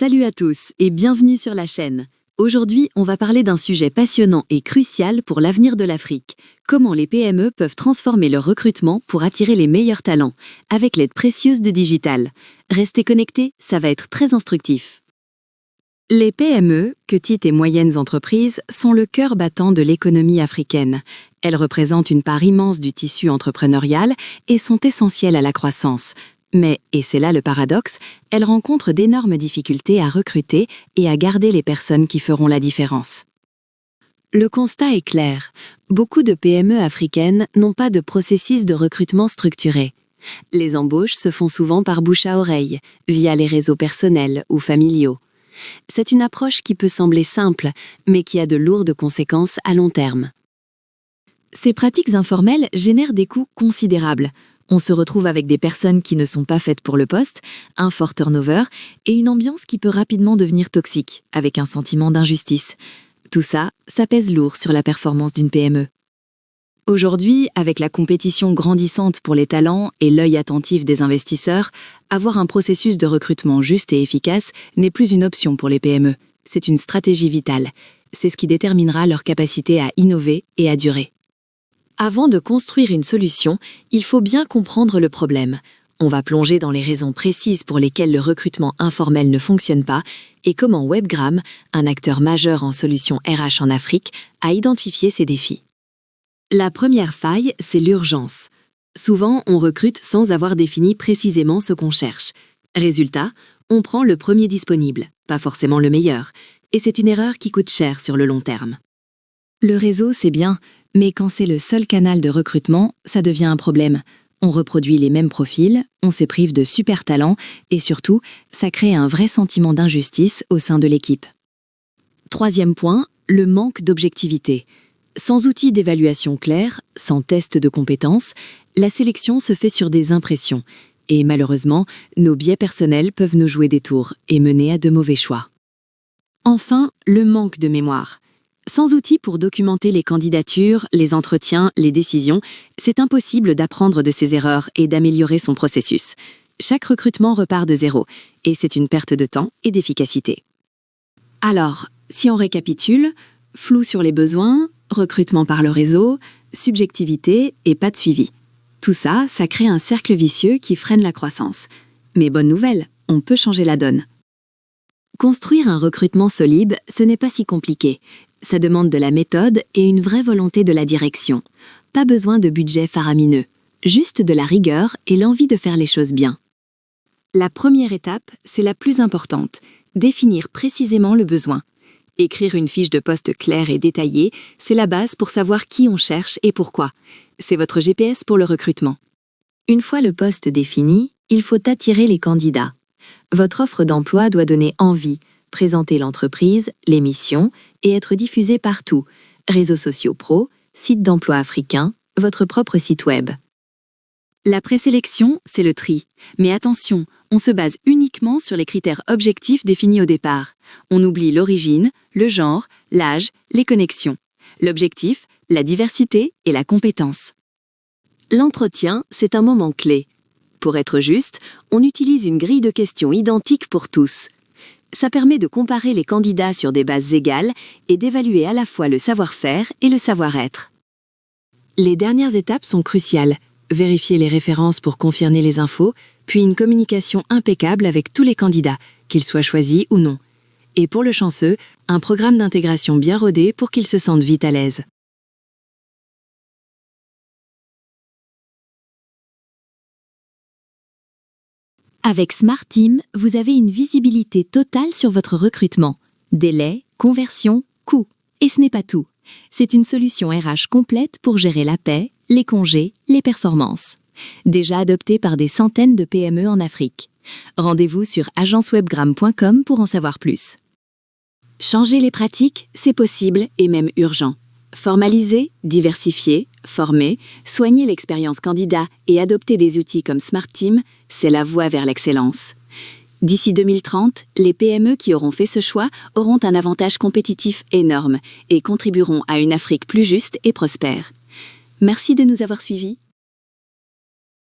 Salut à tous et bienvenue sur la chaîne. Aujourd'hui, on va parler d'un sujet passionnant et crucial pour l'avenir de l'Afrique. Comment les PME peuvent transformer leur recrutement pour attirer les meilleurs talents, avec l'aide précieuse de Digital. Restez connectés, ça va être très instructif. Les PME, petites et moyennes entreprises, sont le cœur battant de l'économie africaine. Elles représentent une part immense du tissu entrepreneurial et sont essentielles à la croissance. Mais, et c'est là le paradoxe, elles rencontrent d'énormes difficultés à recruter et à garder les personnes qui feront la différence. Le constat est clair. Beaucoup de PME africaines n'ont pas de processus de recrutement structuré. Les embauches se font souvent par bouche à oreille, via les réseaux personnels ou familiaux. C'est une approche qui peut sembler simple, mais qui a de lourdes conséquences à long terme. Ces pratiques informelles génèrent des coûts considérables. On se retrouve avec des personnes qui ne sont pas faites pour le poste, un fort turnover et une ambiance qui peut rapidement devenir toxique, avec un sentiment d'injustice. Tout ça, ça pèse lourd sur la performance d'une PME. Aujourd'hui, avec la compétition grandissante pour les talents et l'œil attentif des investisseurs, avoir un processus de recrutement juste et efficace n'est plus une option pour les PME. C'est une stratégie vitale. C'est ce qui déterminera leur capacité à innover et à durer. Avant de construire une solution, il faut bien comprendre le problème. On va plonger dans les raisons précises pour lesquelles le recrutement informel ne fonctionne pas et comment Webgram, un acteur majeur en solutions RH en Afrique, a identifié ces défis. La première faille, c'est l'urgence. Souvent, on recrute sans avoir défini précisément ce qu'on cherche. Résultat, on prend le premier disponible, pas forcément le meilleur, et c'est une erreur qui coûte cher sur le long terme. Le réseau, c'est bien, mais quand c'est le seul canal de recrutement, ça devient un problème. On reproduit les mêmes profils, on se prive de super talents et surtout, ça crée un vrai sentiment d'injustice au sein de l'équipe. Troisième point, le manque d'objectivité. Sans outils d'évaluation clairs, sans test de compétences, la sélection se fait sur des impressions. Et malheureusement, nos biais personnels peuvent nous jouer des tours et mener à de mauvais choix. Enfin, le manque de mémoire. Sans outils pour documenter les candidatures, les entretiens, les décisions, c'est impossible d'apprendre de ses erreurs et d'améliorer son processus. Chaque recrutement repart de zéro, et c'est une perte de temps et d'efficacité. Alors, si on récapitule, flou sur les besoins, recrutement par le réseau, subjectivité et pas de suivi. Tout ça, ça crée un cercle vicieux qui freine la croissance. Mais bonne nouvelle, on peut changer la donne. Construire un recrutement solide, ce n'est pas si compliqué. Ça demande de la méthode et une vraie volonté de la direction. Pas besoin de budget faramineux, juste de la rigueur et l'envie de faire les choses bien. La première étape, c'est la plus importante, définir précisément le besoin. Écrire une fiche de poste claire et détaillée, c'est la base pour savoir qui on cherche et pourquoi. C'est votre GPS pour le recrutement. Une fois le poste défini, il faut attirer les candidats. Votre offre d'emploi doit donner envie, présenter l'entreprise, les missions et être diffusée partout, réseaux sociaux pro, site d'emploi africain, votre propre site web. La présélection, c'est le tri. Mais attention, on se base uniquement sur les critères objectifs définis au départ. On oublie l'origine, le genre, l'âge, les connexions. L'objectif, la diversité et la compétence. L'entretien, c'est un moment clé. Pour être juste, on utilise une grille de questions identique pour tous. Ça permet de comparer les candidats sur des bases égales et d'évaluer à la fois le savoir-faire et le savoir-être. Les dernières étapes sont cruciales. Vérifier les références pour confirmer les infos, puis une communication impeccable avec tous les candidats, qu'ils soient choisis ou non. Et pour le chanceux, un programme d'intégration bien rodé pour qu'ils se sentent vite à l'aise. Avec Smart Team, vous avez une visibilité totale sur votre recrutement. Délai, conversion, coût. Et ce n'est pas tout. C'est une solution RH complète pour gérer la paie, les congés, les performances. Déjà adoptée par des centaines de PME en Afrique. Rendez-vous sur agencewebgram.com pour en savoir plus. Changer les pratiques, c'est possible et même urgent. Formaliser, diversifier, former, soigner l'expérience candidat et adopter des outils comme Smart Team, c'est la voie vers l'excellence. D'ici 2030, les PME qui auront fait ce choix auront un avantage compétitif énorme et contribueront à une Afrique plus juste et prospère. Merci de nous avoir suivis.